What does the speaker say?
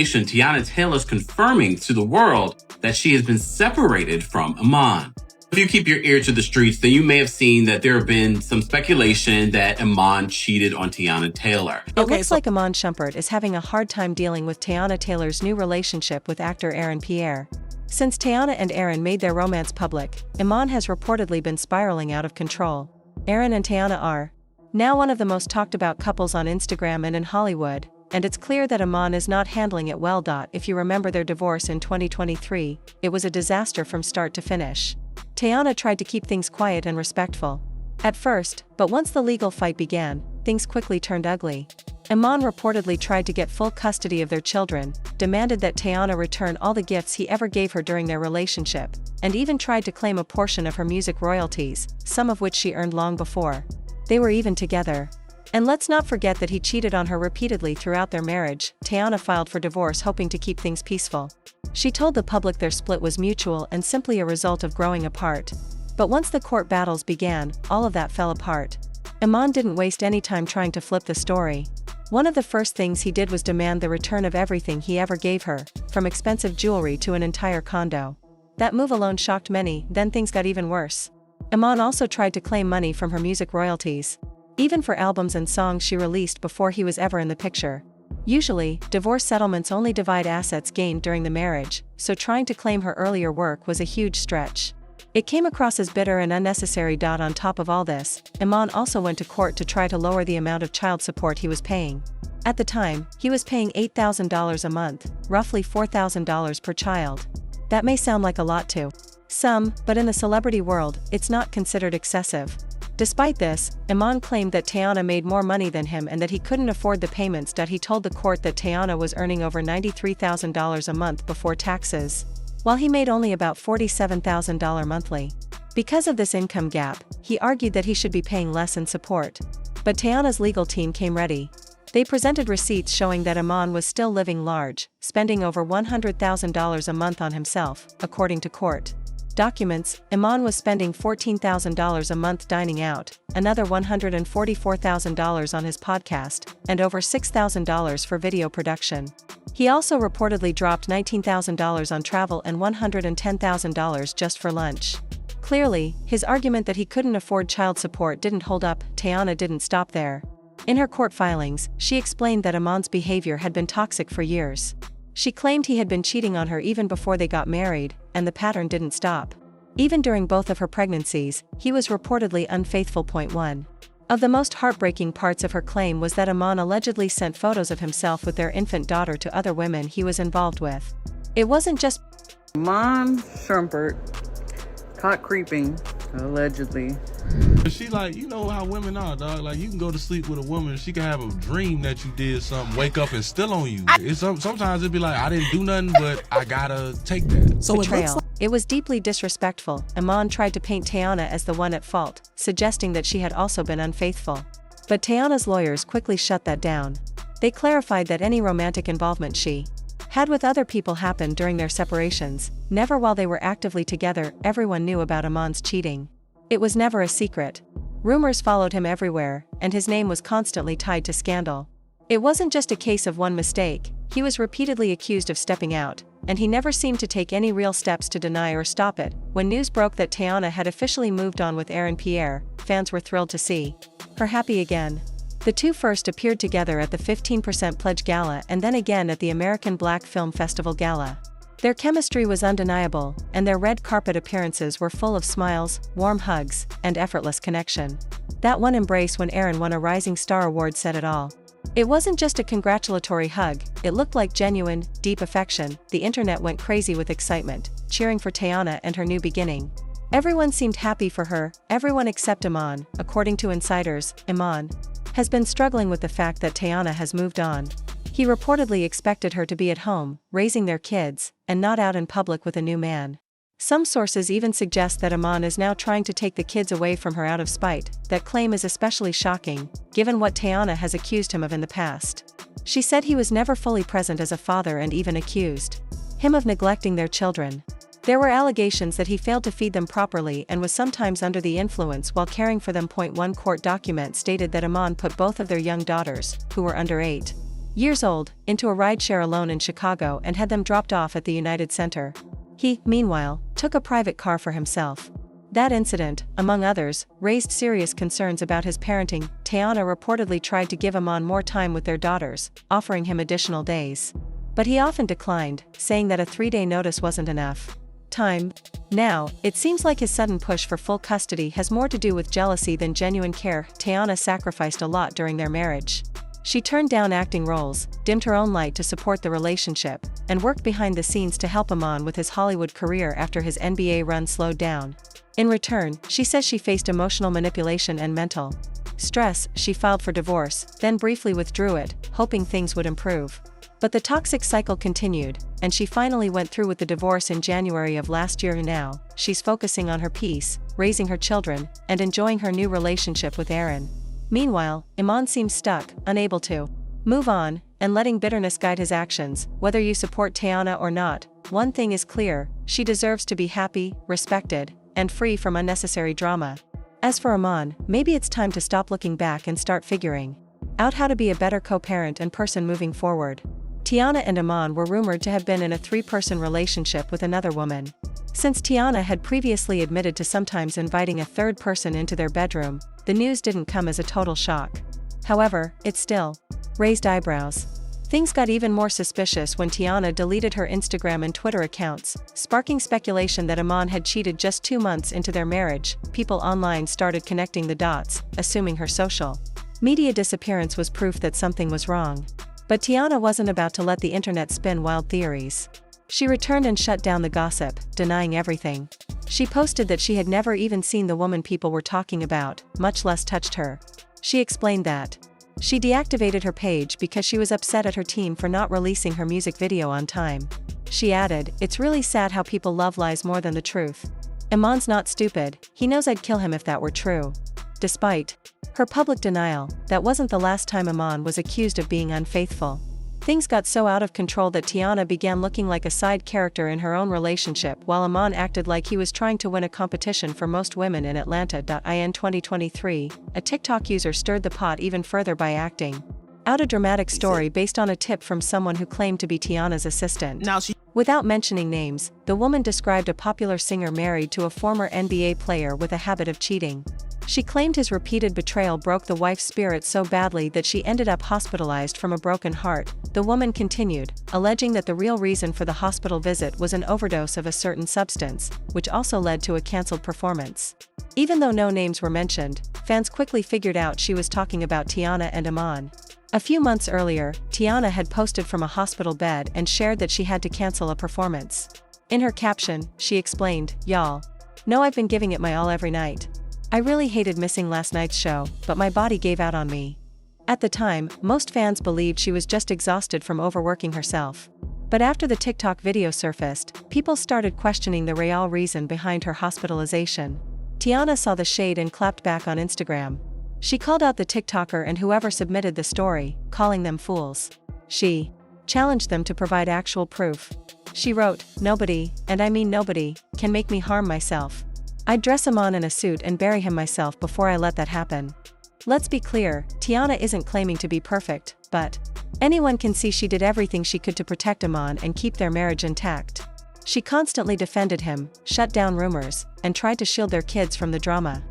Teyana Taylor is confirming to the world that she has been separated from Iman. If you keep your ear to the streets, then you may have seen that there have been some speculation that Iman cheated on Teyana Taylor. It looks like Iman Shumpert is having a hard time dealing with Teyana Taylor's new relationship with actor Pierre. Since Teyana and Aaron made their romance public, Iman has reportedly been spiraling out of control. Aaron and Teyana are now one of the most talked about couples on Instagram and in Hollywood, and it's clear that Iman is not handling it well. If you remember their divorce in 2023, it was a disaster from start to finish. Teyana tried to keep things quiet and respectful at first, but once the legal fight began, things quickly turned ugly. Iman reportedly tried to get full custody of their children, demanded that Teyana return all the gifts he ever gave her during their relationship, and even tried to claim a portion of her music royalties, some of which she earned long before they were even together. And let's not forget that he cheated on her repeatedly throughout their marriage. Teyana filed for divorce hoping to keep things peaceful. She told the public their split was mutual and simply a result of growing apart. But once the court battles began, all of that fell apart. Iman didn't waste any time trying to flip the story. One of the first things he did was demand the return of everything he ever gave her, from expensive jewelry to an entire condo. That move alone shocked many. Then things got even worse. Iman also tried to claim money from her music royalties, even for albums and songs she released before he was ever in the picture. Usually, divorce settlements only divide assets gained during the marriage, so trying to claim her earlier work was a huge stretch. It came across as bitter and unnecessary. On top of all this, Iman also went to court to try to lower the amount of child support he was paying. At the time, he was paying $8,000 a month, roughly $4,000 per child. That may sound like a lot to some, but in the celebrity world, it's not considered excessive. Despite this, Iman claimed that Teyana made more money than him and that he couldn't afford the payments. He told the court that Teyana was earning over $93,000 a month before taxes, while he made only about $47,000 monthly. Because of this income gap, he argued that he should be paying less in support. But Teyana's legal team came ready. They presented receipts showing that Iman was still living large, spending over $100,000 a month on himself, according to court documents. Iman was spending $14,000 a month dining out, another $144,000 on his podcast, and over $6,000 for video production. He also reportedly dropped $19,000 on travel and $110,000 just for lunch. Clearly, his argument that he couldn't afford child support didn't hold up. Teyana didn't stop there. In her court filings, she explained that Iman's behavior had been toxic for years. She claimed he had been cheating on her even before they got married, and the pattern didn't stop. Even during both of her pregnancies, he was reportedly unfaithful. One of the most heartbreaking parts of her claim was that Iman allegedly sent photos of himself with their infant daughter to other women he was involved with. It wasn't just Iman Shumpert caught creeping, allegedly. She like, you know how women are, dog. Like, you can go to sleep with a woman, she can have a dream that you did something, wake up and still on you. Sometimes it'd be like, I didn't do nothing, but I gotta take that. So betrayal. It was deeply disrespectful. Iman tried to paint Teyana as the one at fault, suggesting that she had also been unfaithful. But Teyana's lawyers quickly shut that down. They clarified that any romantic involvement she had with other people happened during their separations, never while they were actively together. Everyone knew about Iman's cheating. It was never a secret. Rumors followed him everywhere, and his name was constantly tied to scandal. It wasn't just a case of one mistake. He was repeatedly accused of stepping out, and he never seemed to take any real steps to deny or stop it. When news broke that Teyana had officially moved on with Pierre, fans were thrilled to see her happy again. The two first appeared together at the 15% Pledge Gala and then again at the American Black Film Festival Gala. Their chemistry was undeniable, and their red carpet appearances were full of smiles, warm hugs, and effortless connection. That one embrace when Aaron won a Rising Star Award said it all. It wasn't just a congratulatory hug, it looked like genuine, deep affection. The internet went crazy with excitement, cheering for Teyana and her new beginning. Everyone seemed happy for her, everyone except Iman. According to insiders, Iman has been struggling with the fact that Teyana has moved on. He reportedly expected her to be at home, raising their kids, and not out in public with a new man. Some sources even suggest that Iman is now trying to take the kids away from her out of spite. That claim is especially shocking, given what Teyana has accused him of in the past. She said he was never fully present as a father and even accused him of neglecting their children. There were allegations that he failed to feed them properly and was sometimes under the influence while caring for them. One court document stated that Iman put both of their young daughters, who were under 8 years old, into a rideshare alone in Chicago and had them dropped off at the United Center. He, meanwhile, took a private car for himself. That incident, among others, raised serious concerns about his parenting. Teyana reportedly tried to give Iman more time with their daughters, offering him additional days. But he often declined, saying that a 3-day notice wasn't enough time. Now, it seems like his sudden push for full custody has more to do with jealousy than genuine care. Teyana sacrificed a lot during their marriage. She turned down acting roles, dimmed her own light to support the relationship, and worked behind the scenes to help Iman with his Hollywood career after his NBA run slowed down. In return, she says she faced emotional manipulation and mental stress. She filed for divorce, then briefly withdrew it, hoping things would improve. But the toxic cycle continued, and she finally went through with the divorce in January of last year. Now, she's focusing on her peace, raising her children, and enjoying her new relationship with Aaron. Meanwhile, Iman seems stuck, unable to move on, and letting bitterness guide his actions. Whether you support Teyana or not, one thing is clear: she deserves to be happy, respected, and free from unnecessary drama. As for Iman, maybe it's time to stop looking back and start figuring out how to be a better co-parent and person moving forward. Teyana and Iman were rumored to have been in a 3-person relationship with another woman. Since Teyana had previously admitted to sometimes inviting a third person into their bedroom, the news didn't come as a total shock. However, it still raised eyebrows. Things got even more suspicious when Teyana deleted her Instagram and Twitter accounts, sparking speculation that Iman had cheated just 2 months into their marriage. People online started connecting the dots, assuming her social media disappearance was proof that something was wrong. But Teyana wasn't about to let the internet spin wild theories. She returned and shut down the gossip, denying everything. She posted that she had never even seen the woman people were talking about, much less touched her. She explained that she deactivated her page because she was upset at her team for not releasing her music video on time. She added, "It's really sad how people love lies more than the truth. Iman's not stupid, he knows I'd kill him if that were true." Despite her public denial, that wasn't the last time Iman was accused of being unfaithful. Things got so out of control that Teyana began looking like a side character in her own relationship, while Iman acted like he was trying to win a competition for most women in Atlanta. In 2023, a TikTok user stirred the pot even further by acting out a dramatic story based on a tip from someone who claimed to be Teyana's assistant. Without mentioning names, the woman described a popular singer married to a former NBA player with a habit of cheating. She claimed his repeated betrayal broke the wife's spirit so badly that she ended up hospitalized from a broken heart. The woman continued, alleging that the real reason for the hospital visit was an overdose of a certain substance, which also led to a cancelled performance. Even though no names were mentioned, fans quickly figured out she was talking about Teyana and Iman. A few months earlier, Teyana had posted from a hospital bed and shared that she had to cancel a performance. In her caption, she explained, "Y'all know I've been giving it my all every night. I really hated missing last night's show, but my body gave out on me." At the time, most fans believed she was just exhausted from overworking herself. But after the TikTok video surfaced, people started questioning the real reason behind her hospitalization. Teyana saw the shade and clapped back on Instagram. She called out the TikToker and whoever submitted the story, calling them fools. She challenged them to provide actual proof. She wrote, "Nobody, and I mean nobody, can make me harm myself. I'd dress Iman in a suit and bury him myself before I let that happen." Let's be clear, Teyana isn't claiming to be perfect, but anyone can see she did everything she could to protect Iman and keep their marriage intact. She constantly defended him, shut down rumors, and tried to shield their kids from the drama.